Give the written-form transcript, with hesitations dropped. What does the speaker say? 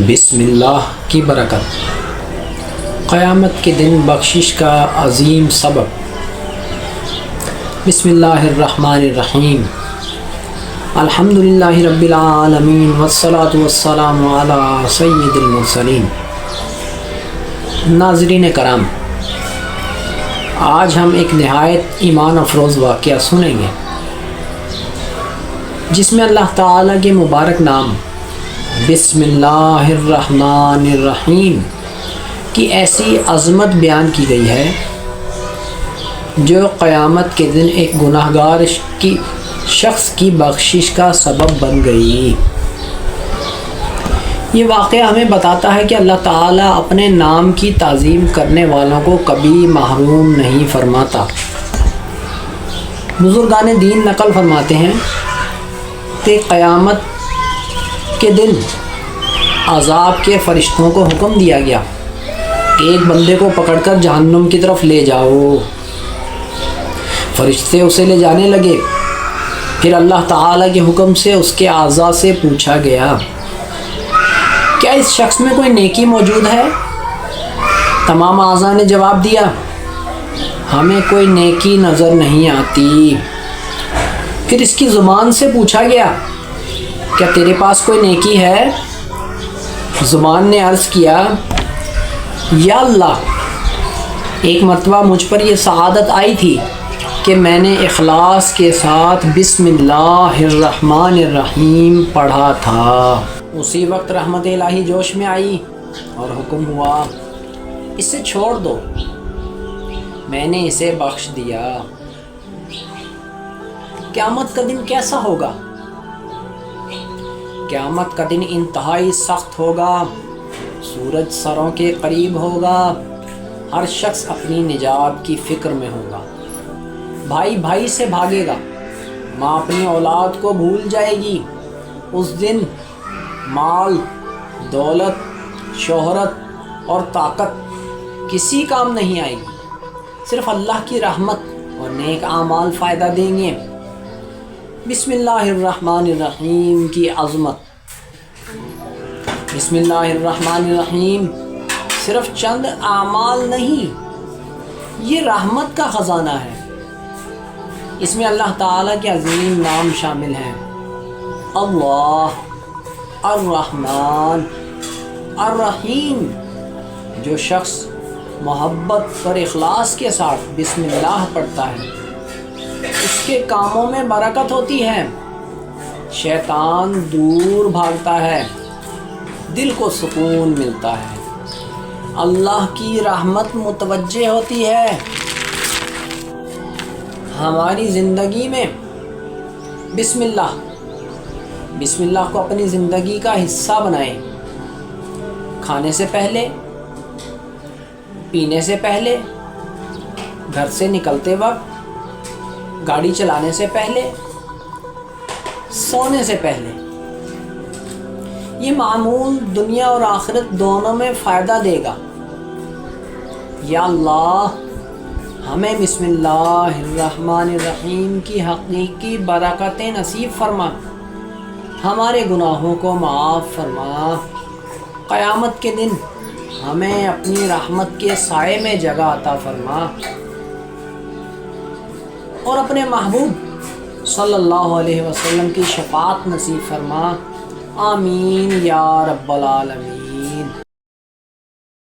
بسم اللہ کی برکت، قیامت کے دن بخشش کا عظیم سبب۔ بسم اللہ الرحمن الرحیم، الحمدللہ رب العالمین والصلاة والسلام علی سید المرسلین۔ ناظرین کرام، آج ہم ایک نہایت ایمان افروز واقعہ سنیں گے جس میں اللہ تعالیٰ کے مبارک نام بسم اللہ الرحمن الرحیم کی ایسی عظمت بیان کی گئی ہے جو قیامت کے دن ایک گناہگار شخص کی بخشش کا سبب بن گئی۔ یہ واقعہ ہمیں بتاتا ہے کہ اللہ تعالیٰ اپنے نام کی تعظیم کرنے والوں کو کبھی محروم نہیں فرماتا۔ بزرگان دین نقل فرماتے ہیں کہ قیامت کے دن عذاب کے فرشتوں کو حکم دیا گیا کہ ایک بندے کو پکڑ کر جہنم کی طرف لے جاؤ۔ فرشتے اسے لے جانے لگے، پھر اللہ تعالیٰ کے حکم سے اس کے اعضاء سے پوچھا گیا کیا اس شخص میں کوئی نیکی موجود ہے؟ تمام اعضاء نے جواب دیا ہمیں کوئی نیکی نظر نہیں آتی۔ پھر اس کی زبان سے پوچھا گیا کیا تیرے پاس کوئی نیکی ہے؟ زبان نے عرض کیا یا اللہ، ایک مرتبہ مجھ پر یہ سعادت آئی تھی کہ میں نے اخلاص کے ساتھ بسم اللہ الرحمن الرحیم پڑھا تھا۔ اسی وقت رحمت الہی جوش میں آئی اور حکم ہوا اسے چھوڑ دو، میں نے اسے بخش دیا۔ قیامت کا دن کیسا ہوگا؟ قیامت کا دن انتہائی سخت ہوگا، سورج سروں کے قریب ہوگا، ہر شخص اپنی نجات کی فکر میں ہوگا، بھائی بھائی سے بھاگے گا، ماں اپنی اولاد کو بھول جائے گی۔ اس دن مال، دولت، شہرت اور طاقت کسی کام نہیں آئے گی، صرف اللہ کی رحمت اور نیک اعمال فائدہ دیں گے۔ بسم اللہ الرحمن الرحیم کی عظمت۔ بسم اللہ الرحمن الرحیم صرف چند اعمال نہیں، یہ رحمت کا خزانہ ہے۔ اس میں اللہ تعالیٰ کے عظیم نام شامل ہیں، اللہ، الرحمن، الرحیم۔ جو شخص محبت اور اخلاص کے ساتھ بسم اللہ پڑھتا ہے اس کے کاموں میں برکت ہوتی ہے، شیطان دور بھاگتا ہے، دل کو سکون ملتا ہے، اللہ کی رحمت متوجہ ہوتی ہے۔ ہماری زندگی میں بسم اللہ کو اپنی زندگی کا حصہ بنائیں۔ کھانے سے پہلے، پینے سے پہلے، گھر سے نکلتے وقت، گاڑی چلانے سے پہلے، سونے سے پہلے۔ یہ معمول دنیا اور آخرت دونوں میں فائدہ دے گا۔ یا اللہ، ہمیں بسم اللہ الرحمن الرحیم کی حقیقی برکتیں نصیب فرما، ہمارے گناہوں کو معاف فرما۔ قیامت کے دن ہمیں اپنی رحمت کے سائے میں جگہ عطا فرما اور اپنے محبوب صلی اللہ علیہ وسلم کی شفاعت نصیب فرما۔ آمین یا رب العالمین۔